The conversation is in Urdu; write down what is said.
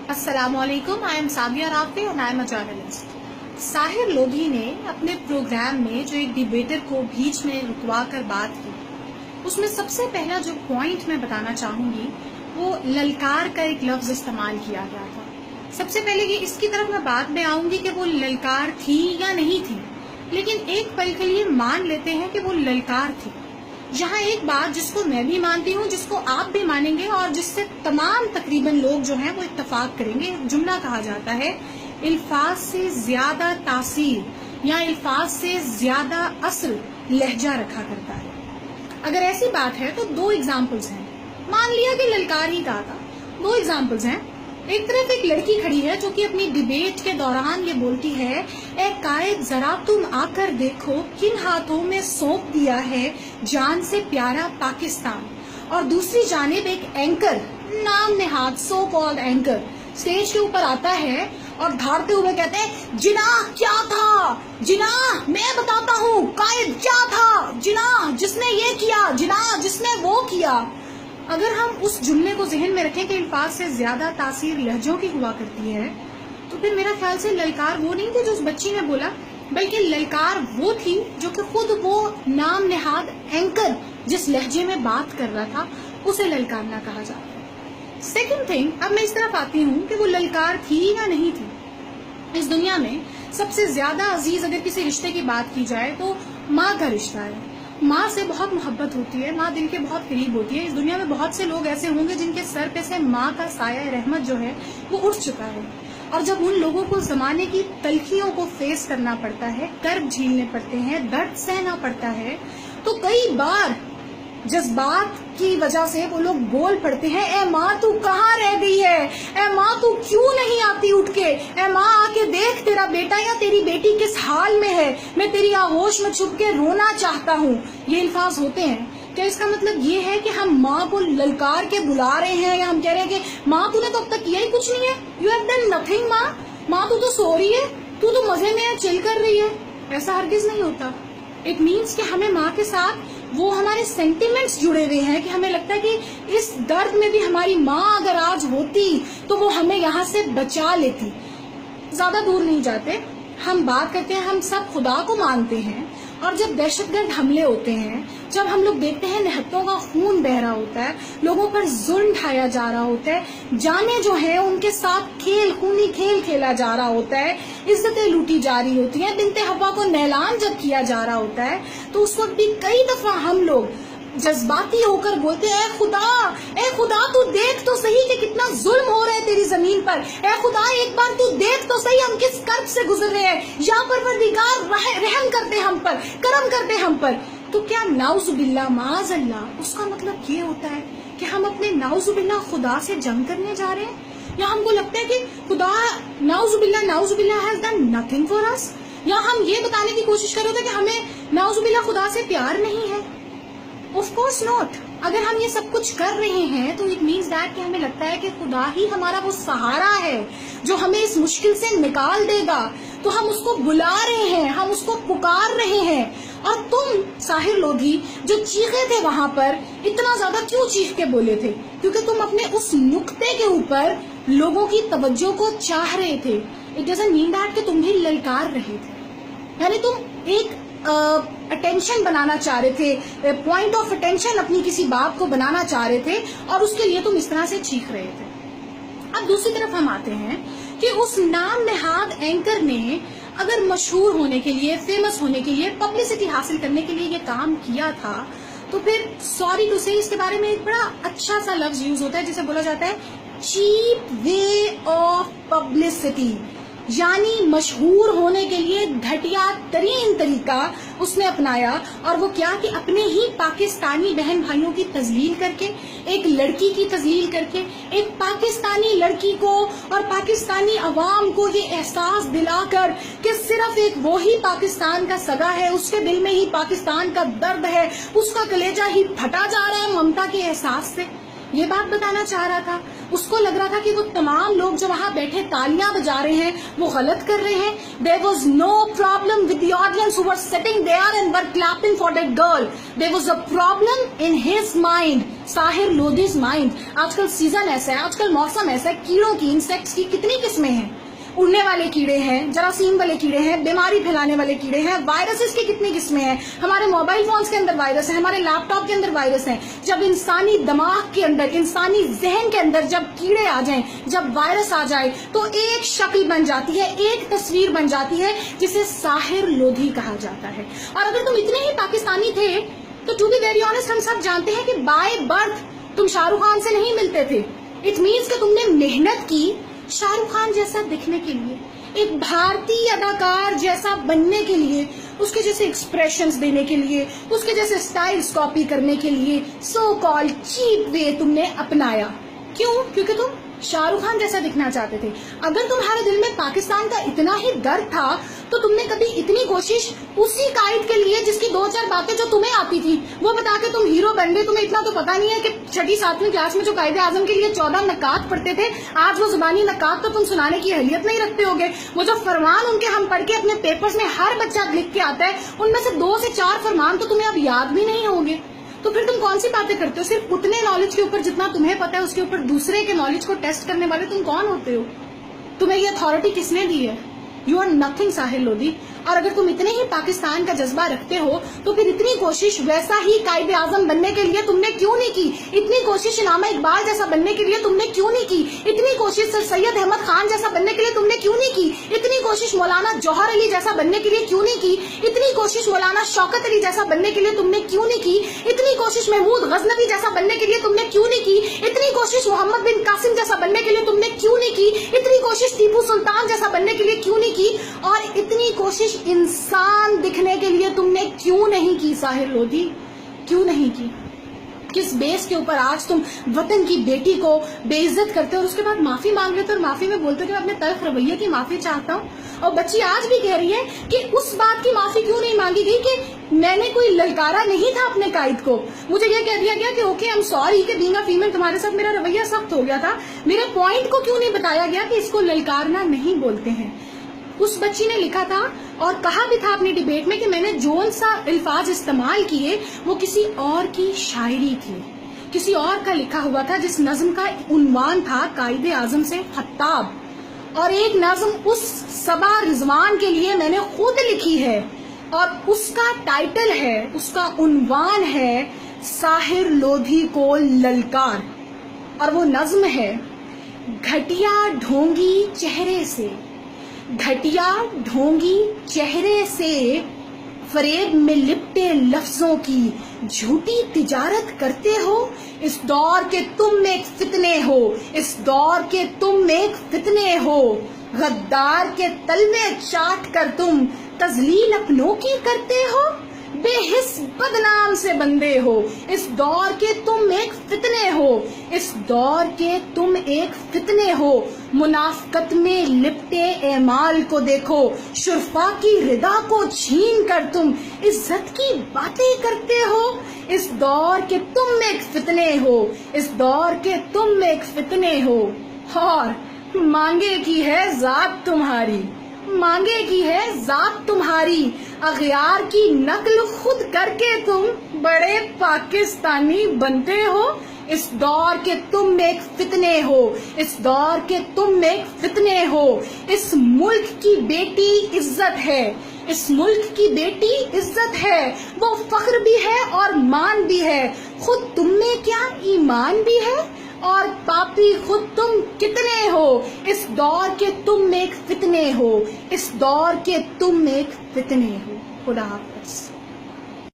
السلام علیکم، آئی ایم سابیہ رافی اور آئی ایم اے جرنلسٹ۔ ساحر لودھی نے اپنے پروگرام میں جو ایک ڈیبیٹر کو بیچ میں رکوا کر بات کی، اس میں سب سے پہلا جو پوائنٹ میں بتانا چاہوں گی وہ للکار کا ایک لفظ استعمال کیا گیا تھا۔ سب سے پہلے کہ اس کی طرف میں بعد میں آؤں گی کہ وہ للکار تھی یا نہیں تھی، لیکن ایک پل کے لیے مان لیتے ہیں کہ وہ للکار تھی۔ یہاں ایک بات جس کو میں بھی مانتی ہوں، جس کو آپ بھی مانیں گے اور جس سے تمام تقریباً لوگ جو ہیں وہ اتفاق کریں گے، جملہ کہا جاتا ہے الفاظ سے زیادہ تاثیر یا الفاظ سے زیادہ اصل لہجہ رکھا کرتا ہے۔ اگر ایسی بات ہے تو دو ایگزامپلز ہیں، مان لیا کہ للکار ہی کہا تھا، دو ایگزامپلز ہیں۔ ایک طرف ایک لڑکی کھڑی ہے جو کہ اپنی ڈیبیٹ کے دوران یہ بولتی ہے، اے قائد ذرا تم آ کر دیکھو کن ہاتھوں میں سونپ دیا ہے جان سے پیارا پاکستان۔ اور دوسری جانب ایک اینکر، نام نہاد سو کالڈ اینکر، اسٹیج کے اوپر آتا ہے اور دھاڑتے ہوئے کہتے ہیں، جناح کیا تھا، جناح میں بتاتا ہوں قائد کیا تھا، جناح جس نے یہ کیا، جناح جس نے وہ کیا۔ اگر ہم اس جملے کو ذہن میں رکھیں کہ الفاظ سے زیادہ تاثیر لہجوں کی ہوا کرتی ہے، تو پھر میرا خیال سے للکار وہ نہیں تھی جو اس بچی نے بولا، بلکہ للکار وہ تھی جو کہ خود وہ نام نہاد اینکر جس لہجے میں بات کر رہا تھا اسے للکارنا کہا جاتا۔ سیکنڈ تھنگ، اب میں اس طرف آتی ہوں کہ وہ للکار تھی یا نہیں تھی۔ اس دنیا میں سب سے زیادہ عزیز اگر کسی رشتے کی بات کی جائے تو ماں کا رشتہ ہے۔ ماں سے بہت محبت ہوتی ہے، ماں دل کے بہت قریب ہوتی ہے۔ اس دنیا میں بہت سے لوگ ایسے ہوں گے جن کے سر پہ سے ماں کا سایہ رحمت جو ہے وہ اٹھ چکا ہے، اور جب ان لوگوں کو زمانے کی تلخیوں کو فیس کرنا پڑتا ہے، کرب جھیلنے پڑتے ہیں، درد سہنا پڑتا ہے، تو کئی بار جذبات کی وجہ سے وہ لوگ بول پڑتے ہیں، اے ماں تو کہاں رہ گئی ہے، اے ماں تو کیوں نہیں آتی اٹھ کے، اے ماں آ کے دیکھ تیرا بیٹا یا تیری بیٹی کس حال میں ہے، میں تیری آغوش میں چھپ کے رونا چاہتا ہوں۔ یہ الفاظ ہوتے ہیں۔ کیا اس کا مطلب یہ ہے کہ ہم ماں کو للکار کے بلا رہے ہیں، یا ہم کہہ رہے ہیں کہ ماں تو نے تو اب تک کیا ہی کچھ نہیں ہے، یو ہیو ڈن نتھنگ، ماں تو سو رہی ہے، تو مزے میں چل کر رہی ہے؟ ایسا ہرگز نہیں ہوتا۔ اٹ مینس کہ ہمیں ماں کے ساتھ وہ ہمارے سینٹیمنٹس جڑے ہوئے ہیں کہ ہمیں لگتا ہے کہ اس درد میں بھی ہماری ماں اگر آج ہوتی تو وہ ہمیں یہاں سے بچا لیتی۔ زیادہ دور نہیں جاتے، ہم بات کرتے ہیں، ہم سب خدا کو مانتے ہیں، اور جب دہشت گرد حملے ہوتے ہیں، جب ہم لوگ دیکھتے ہیں نہتوں کا خون بہ رہا ہوتا ہے، لوگوں پر ظلم ڈھایا جا رہا ہوتا ہے، جانیں جو ہیں ان کے ساتھ خونی کھیل کھیلا جا رہا ہوتا ہے، عزتیں لوٹی جا رہی ہوتی ہیں، بنت حوا کو نیلان جب کیا جا رہا ہوتا ہے، تو اس وقت بھی کئی دفعہ ہم لوگ جذباتی ہو کر بولتے ہیں، اے خدا تو دیکھ تو صحیح کہ کتنا ظلم ہو رہا ہے تیری زمین پر، اے خدا ایک بار تو دیکھ تو صحیح ہم کس کرب سے گزر رہے ہیں، یا پروردگار رحم کرتے ہم پر، کرم کرتے ہم پر۔ تو کیا نعوذ باللہ معاذ اللہ اس کا مطلب یہ ہوتا ہے کہ ہم اپنے نعوذ باللہ خدا سے جنگ کرنے جا رہے ہیں، یا ہم کو لگتا ہے کہ خدا نعوذ باللہ has done nothing for us، یا ہم یہ بتانے کی کوشش کر رہے ہوتے ہیں کہ ہمیں نعوذ باللہ خدا سے پیار نہیں ہے؟ Of course not. اگر ہم یہ سب کچھ کر رہے ہیں تو اٹ مینس دیٹ کہ ہمیں لگتا ہے کہ خدا ہی ہمارا وہ سہارا ہے جو ہمیں اس مشکل سے نکال دے گا، تو ہم اس کو بلا رہے ہیں، ہم اس کو پکار رہے ہیں۔ اور تم ساحر لودھی جو چیخے تھے وہاں پر، اتنا زیادہ کیوں چیخ کے بولے تھے؟ کیونکہ تم اپنے اس نقطے کے اوپر لوگوں کی توجہ کو چاہ رہے تھے۔ اٹ ڈزنٹ مین دیٹ کہ تم بھی للکار رہے تھے، یعنی تم ایک اٹینشن بنانا چاہ رہے تھے، پوائنٹ آف اٹینشن اپنی کسی بات کو بنانا چاہ رہے تھے، اور اس کے لیے تم اس طرح سے چیخ رہے تھے۔ اب دوسری طرف ہم آتے ہیں کہ اس نام نہاد اینکر نے اگر مشہور ہونے کے لیے، فیمس ہونے کے لیے، پبلسٹی حاصل کرنے کے لیے یہ کام کیا تھا، تو پھر سوری ٹو سے اس کے بارے میں ایک بڑا اچھا سا لفظ یوز ہوتا ہے جسے بولا جاتا ہے چیپ وے آف پبلسٹی، یعنی مشہور ہونے کے لیے گھٹیا ترین طریقہ اس نے اپنایا، اور وہ کیا کہ اپنے ہی پاکستانی بہن بھائیوں کی تذلیل کر کے، ایک لڑکی کی تذلیل کر کے، ایک پاکستانی لڑکی کو اور پاکستانی عوام کو یہ احساس دلا کر کہ صرف ایک وہی پاکستان کا سگا ہے، اس کے دل میں ہی پاکستان کا درد ہے، اس کا کلیجہ ہی پھٹا جا رہا ہے ممتا کے احساس سے، یہ بات بتانا چاہ رہا تھا۔ اس کو لگ رہا تھا کہ وہ تمام لوگ جو وہاں بیٹھے تالیاں بجا رہے ہیں وہ غلط کر رہے ہیں. There was no problem with the audience who were sitting there and were clapping for that girl. There was a problem in his mind, Sahir لودھی's mind. آج کل سیزن ایسا ہے, آج کل موسم ایسا ہے, کیڑوں کی, انسیکٹس کی کتنی قسمیں ہیں. اڑنے والے کیڑے ہیں, جراثیم والے کیڑے ہیں, بیماری پھیلانے والے کیڑے ہیں, وائرسز کی کتنی قسمیں ہیں. ہمارے موبائل فونز کے اندر وائرس ہیں, ہمارے لیپ ٹاپ کے اندر وائرس ہیں. جب انسانی دماغ کے اندر, انسانی ذہن کے اندر جب کیڑے آ جائیں, جب وائرس آ جائے تو ایک شکل بن جاتی ہے, ایک تصویر بن جاتی ہے جسے ساحر لودھی کہا جاتا ہے. اور اگر تم اتنے ہی پاکستانی تھے تو ٹو بی ویری آنےسٹ ہم سب جانتے ہیں کہ بائی برتھ تم شاہ رخ خان سے نہیں ملتے تھے. اٹ مینس کہ تم نے محنت کی شاہ رخ خان جیسا دکھنے کے لیے, ایک بھارتی اداکار جیسا بننے کے لیے, اس کے جیسے ایکسپریشنز دینے کے لیے, اس کے جیسے سٹائلز کاپی کرنے کے لیے سو کال چیپ وے تم نے اپنایا. کیوں؟ کیونکہ تم شاہ رخ خان جیسا دکھنا چاہتے تھے. اگر تمہارے دل میں پاکستان کا اتنا ہی درد تھا تو تم نے کبھی اتنی کوشش اسی قائد کے لیے جس کی 2-4 باتیں جو تمہیں آتی تھی وہ بتا کے تم ہیرو بن گئے. تمہیں اتنا تو پتا نہیں ہے کہ 6ٹھی-7ویں کلاس میں جو قائد اعظم کے لیے 14 نکات پڑھتے تھے, آج وہ زبانی نکات تو تم سنانے کی اہلیت نہیں رکھتے ہوگے. وہ جو فرمان ان کے ہم پڑھ کے اپنے پیپرز میں ہر بچہ لکھ کے آتا ہے, ان میں سے 2 سے 4 فرمان تو تمہیں اب یاد بھی نہیں ہوں گے. تو پھر تم کون سی باتیں کرتے ہو؟ صرف اتنے نالج کے اوپر جتنا تمہیں پتا ہے اس کے اوپر دوسرے کے نالج کو ٹیسٹ کرنے والے تم کون ہوتے ہو؟ تمہیں یہ اتھارٹی کس نے دی ہے؟ یو آر نتھنگ ساحر لودھی. اور اگر تم اتنے ہی پاکستان کا جذبہ رکھتے ہو تو پھر اتنی کوشش ویسا ہی قائد اعظم بننے کے لیے تم نے کیوں نہیں کی؟ اتنی کوشش علامہ اقبال جیسا بننے کے لیے تم نے کیوں نہیں کی؟ اتنی کوشش سر سید احمد خان جیسا بننے کے لیے تم نے کیوں نہیں کی؟ اتنی کوشش مولانا جوہر علی جیسا بننے کے لیے کیوں نہیں کی؟ اتنی کوشش مولانا شوکت علی جیسا بننے کے لیے تم نے کیوں نہیں کی؟ اتنی کوشش محمود غزنوی جیسا بننے کے لیے تم نے کیوں نہیں کی؟ اتنی کوشش محمد بن قاسم جیسا بننے کے لیے تم نے کیوں نہیں کی؟ اتنی کوشش ٹیپو سلطان جیسا بننے کے لیے کیوں نہیں کی؟ اور اتنی کوشش انسان دکھنے کے لیے تم نے کیوں نہیں کی ساحر لودھی؟ کیوں نہیں کی؟ کس بیس کے اوپر آج تم وطن کی بیٹی کو بے عزت کرتے ہو اور اس کے بعد معافی مانگ لیتے اور معافی میں بولتے کہ میں اپنے تلخ رویے کی معافی چاہتا ہوں؟ اور بچی آج بھی کہہ رہی ہے کہ اس بات کی معافی کیوں نہیں مانگی گئی کہ میں نے کوئی للکارا نہیں تھا اپنے قائد کو. مجھے یہ کہہ دیا گیا کہ اوکے آئی ایم سوری کہ بینگ اے فیمل تمہارے ساتھ میرا رویہ سخت ہو گیا تھا. میرے پوائنٹ کو کیوں نہیں بتایا گیا کہ اس کو للکارنا نہیں بولتے ہیں؟ اس بچی نے لکھا تھا اور کہا بھی تھا اپنی ڈیبیٹ میں کہ میں نے جون سا الفاظ استعمال کیے وہ کسی اور کی شاعری تھی, کسی اور کا لکھا ہوا تھا جس نظم کا عنوان تھا قائد اعظم سے خطاب, اور ایک نظم اس صبا رضوان کے لیے میں نے خود لکھی ہے اور اس کا ٹائٹل ہے, اس کا عنوان ہے ساحر لودھی کو للکار. اور وہ نظم ہے گھٹیا ڈھونگی چہرے سے, گھٹیا ڈھونگی چہرے سے فریب میں لپٹے لفظوں کی جھوٹی تجارت کرتے ہو. اس دور کے تم ایک فتنے ہو, اس دور کے تم ایک فتنے ہو, غدار کے تلوے چاٹ کر تم تذلیل اپنوں کی کرتے ہو, بے حس بدنام سے بندے ہو. اس دور کے تم ایک فتنے ہو, اس دور کے تم ایک فتنے ہو, منافقت میں لپٹے اعمال کو دیکھو, شرفا کی ردا کو چھین کر تم عزت کی باتیں کرتے ہو. اس دور کے تم ایک فتنے ہو, اس دور کے تم ایک فتنے ہو, اور مانگے کی ہے ذات تمہاری, مانگے کی ہے ذات تمہاری, اغیار کی نقل خود کر کے تم بڑے پاکستانی بنتے ہو. اس دور کے تم ایک فتنے ہو, اس دور کے تم ایک فتنے ہو. اس ملک کی بیٹی عزت ہے, اس ملک کی بیٹی عزت ہے, وہ فخر بھی ہے اور مان بھی ہے. خود تم میں کیا ایمان بھی ہے, اور پاپی خود تم کتنے ہو. اس دور کے تم ایک فتنے ہو, اس دور کے تم ایک فتنے ہو. خدا حافظ.